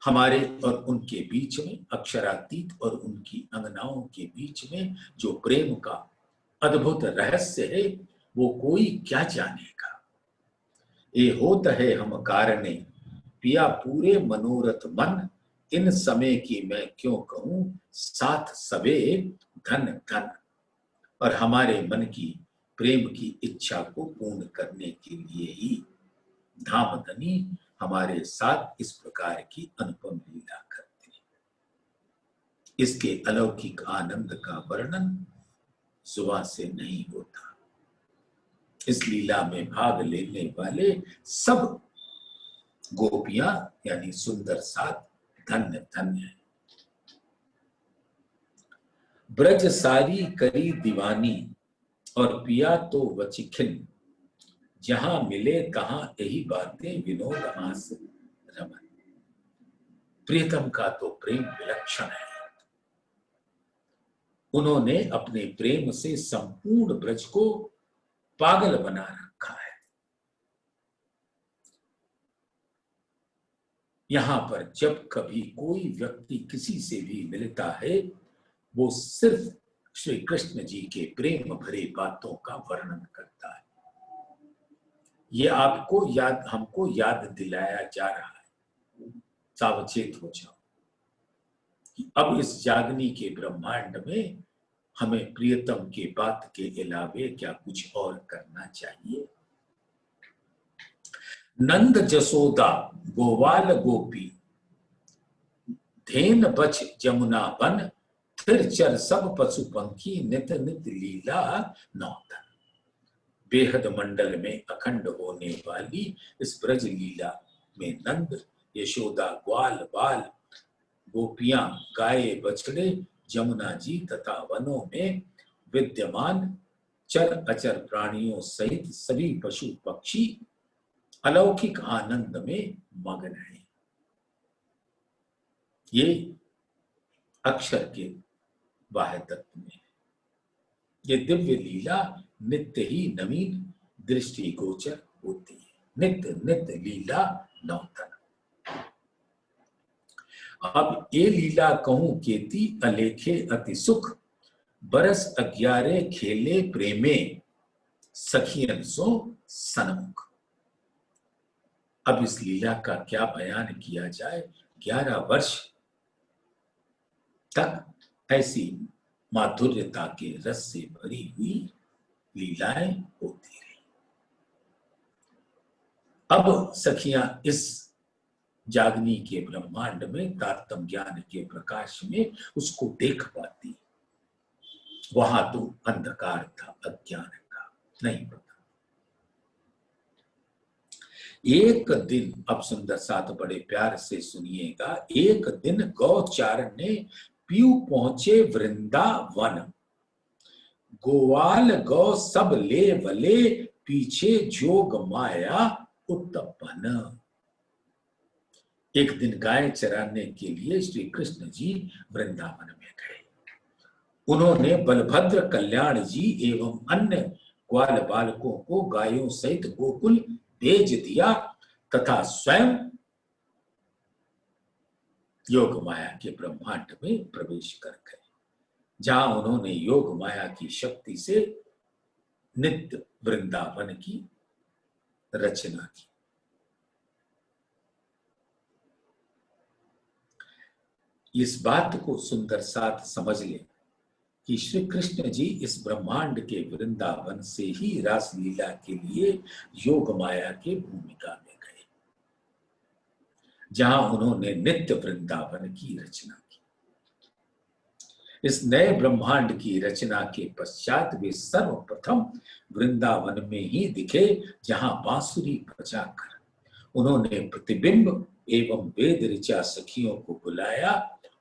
हमारे और उनके बीच में, अक्षरातीत और उनकी अंगनाओं के बीच में जो प्रेम का अद्भुत रहस्य है, वो कोई क्या जानेगा। ये होत है हम कारणे पिया पूरे मनोरथ मन, इन समय की मैं क्यों कहूं साथ सबे धन धन। और हमारे मन की प्रेम की इच्छा को पूर्ण करने के लिए ही धाम धनी हमारे साथ इस प्रकार की अनुपम लीला करते हैं। इसके अलौकिक आनंद का वर्णन जुबान से नहीं होता। इस लीला में भाग लेने वाले सब गोपियां यानी सुंदर साथ धन्य धन्य है। ब्रज सारी करी दीवानी और पिया तो वचिखिन, जहां मिले तहां यही बातें विनोद हास रमन। प्रियतम का तो प्रेम विलक्षण है। उन्होंने अपने प्रेम से संपूर्ण ब्रज को पागल बना रखा है। यहां पर जब कभी कोई व्यक्ति किसी से भी मिलता है, वो सिर्फ श्री कृष्ण जी के प्रेम भरे बातों का वर्णन करता है। ये हमको याद दिलाया जा रहा है, सावचेत हो जाओ कि अब इस जागनी के ब्रह्मांड में हमें प्रियतम के बात के अलावे क्या कुछ और करना चाहिए। नंद जसोदा गोवाल गोपी, धेन बछ जमुना बन, फिर चर सब पशु पंखी, नित नित लीला नौतन। बेहद मंडल में अखंड होने वाली इस ब्रज लीला में नंद, यशोदा, ग्वाल बाल, गोपियां, गाय बछड़े, जमुना जी तथा वनों में विद्यमान चर अचर प्राणियों सहित सभी पशु पक्षी अलौकिक आनंद में मग्न है। ये अक्षर के बाह्य तत्व में है। ये दिव्य लीला नित्य ही नवीन दृष्टि गोचर होती है। नित्य नित्य लीला नौतन। अब ये लीला कहूं केती अलेखे अति सुख, बरस 11 खेले प्रेमे, सखियन सो सनमुख। अब इस लीला का क्या बयान किया जाए। 11 वर्ष तक ऐसी माधुर्यता के रस से भरी हुई लीलाएं होती रही। अब सखियां इस जागनी के ब्रह्मांड में तारतम ज्ञान के प्रकाश में उसको देख पाती। वहां तो अंधकार था, अज्ञान का नहीं पता। एक दिन, अब सुंदर साथ बड़े प्यार से सुनिएगा। एक दिन गौचारण ने पीयू पहुंचे वृंदावन, गोवाल गौ सब ले वले, पीछे जोग माया उत्पन्न। एक दिन गाय चराने के लिए श्री कृष्ण जी वृंदावन में गए। उन्होंने बलभद्र, कल्याण जी एवं अन्य ग्वाल बालकों को गायों सहित गोकुल भेज दिया तथा स्वयं योग माया के ब्रह्मांड में प्रवेश कर गए, जहां उन्होंने योग माया की शक्ति से नित्य वृंदावन की रचना की। इस बात को सुंदर साथ समझ ले कि श्री कृष्ण जी इस ब्रह्मांड के वृंदावन से ही रास लीला के लिए योग माया के भूमिका में गए, जहां उन्होंने नित्य वृंदावन की रचना की। इस नए ब्रह्मांड की रचना के पश्चात वे सर्वप्रथम वृंदावन में ही दिखे, जहां बांसुरी बजाकर उन्होंने प्रतिबिंब एवं वेद ऋचा सखियों को बुलाया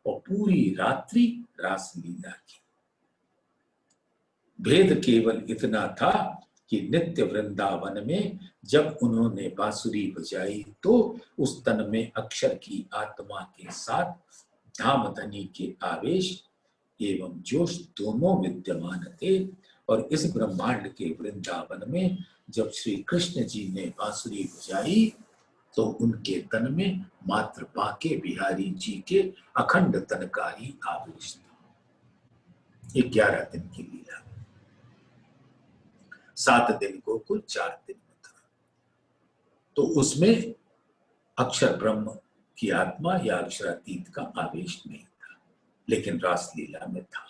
और पूरी रात्रि रास लीला की। भेद केवल इतना था कि नित्य वृंदावन में जब उन्होंने बांसुरी बजाई तो उस तन में अक्षर की आत्मा के साथ धाम धनी के आवेश एवं जोश दोनों विद्यमान थे। और इस ब्रह्मांड के वृंदावन में जब श्री कृष्ण जी ने बांसुरी बजाई तो उनके तन में मात्र बांके बिहारी जी के अखंड तन का ही आवेश था। 11 दिन की लीला, 7 दिन गोकुल, 4 दिन मथुरा। तो उसमें अक्षर ब्रह्म की आत्मा या अक्षरातीत का आवेश नहीं था, लेकिन रास लीला में था।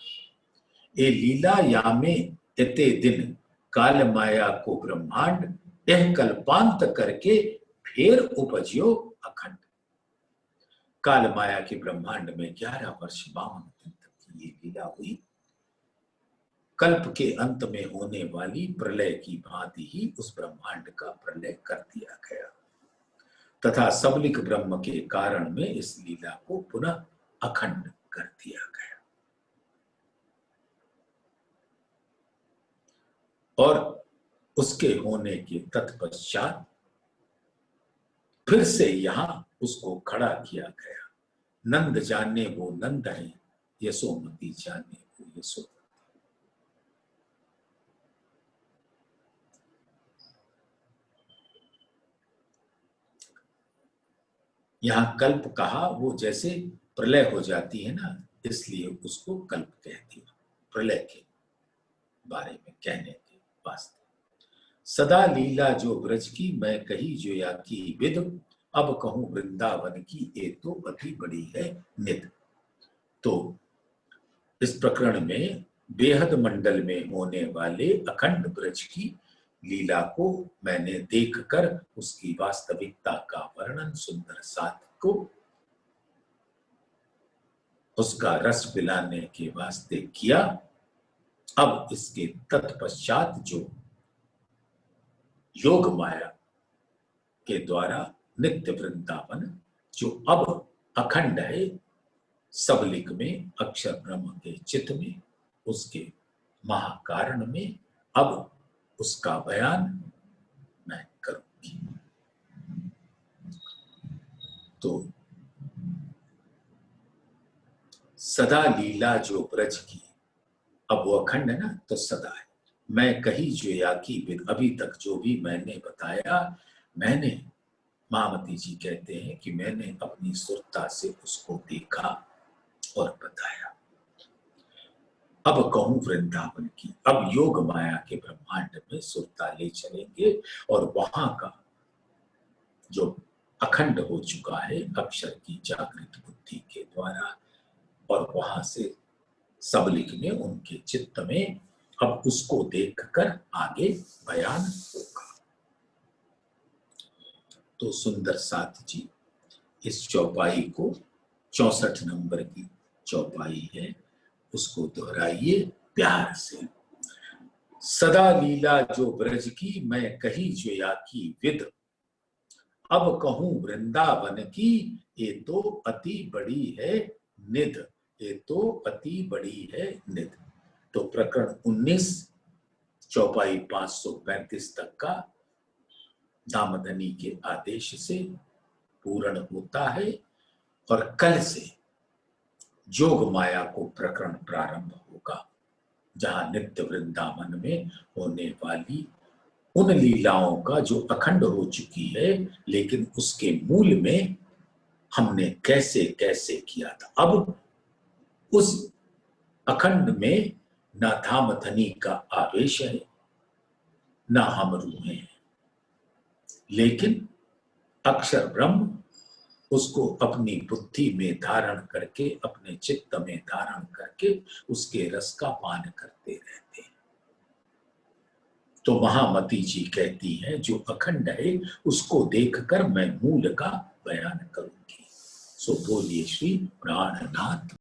ए लीला या में इते दिन काल माया को ब्रह्मांड यह कल्पांत करके फिर उपजियो अखंड। काल माया के ब्रह्मांड में 11 वर्ष 52 दिन तक की ये लीला हुई। कल्प के अंत में होने वाली प्रलय की भांति ही उस ब्रह्मांड का प्रलय कर दिया गया तथा सबलिक ब्रह्म के कारण में इस लीला को पुनः अखंड कर दिया गया। और उसके होने के तत्पश्चात फिर से यहां उसको खड़ा किया गया। नंद जाने वो नंद है, यशोमती जाने वो यशोमती। यहां कल्प कहा वो जैसे प्रलय हो जाती है ना, इसलिए उसको कल्प कहती है, प्रलय के बारे में कहने के वास्ते। सदा लीला जो ब्रज की मैं कही जो या की विद, अब कहूं वृंदावन की ये तो अति बड़ी है निध। तो इस प्रकरण में बेहद मंडल में होने वाले अखंड ब्रज की लीला को मैंने देखकर उसकी वास्तविकता का वर्णन सुंदर साथ को उसका रस पिलाने के वास्ते किया। अब इसके तत्पश्चात जो योग माया के द्वारा नित्य वृंदावन जो अब अखंड है सबलिक में, अक्षर ब्रह्म के चित्त में, उसके महाकारण में, अब उसका बयान मैं करूंगी। तो सदा लीला जो ब्रज की, अब वो अखंड है ना, तो सदा है। मैं कही जो या की विद, अभी तक जो भी मैंने बताया, मैंने, महामती जी कहते हैं कि मैंने अपनी सुरता से उसको देखा और बताया। अब कहूं वृंदावन की, अब योग माया के ब्रह्मांड में सुरता ले चलेंगे और वहां का जो अखंड हो चुका है अक्षर की जागृत बुद्धि के द्वारा, और वहां से सबलिक में उनके चित्त में अब उसको देखकर आगे बयान होगा। तो सुंदर साथ जी इस चौपाई को, 64 नंबर की चौपाई है, उसको दोहराइए प्यार से। सदा लीला जो ब्रज की मैं कही जो या की विद, अब कहूं वृंदावन की ये तो अति बड़ी है निध, ये तो अति बड़ी है निध। तो प्रकरण 19 चौपाई 535 तक का दामदनी के आदेश से पूर्ण होता है और कल से जोग माया को प्रकरण प्रारंभ होगा, जहां नित्य वृंदावन में होने वाली उन लीलाओं का जो अखंड हो चुकी है, लेकिन उसके मूल में हमने कैसे कैसे किया था। अब उस अखंड में ना धामधनी का आवेश है, ना हम रूहें हैं, लेकिन अक्षर ब्रह्म उसको अपनी बुद्धि में धारण करके, अपने चित्त में धारण करके उसके रस का पान करते रहते हैं। तो महामती जी कहती हैं जो अखंड है उसको देखकर मैं मूल का बयान करूंगी। सो बोलिए श्री प्राणनाथ।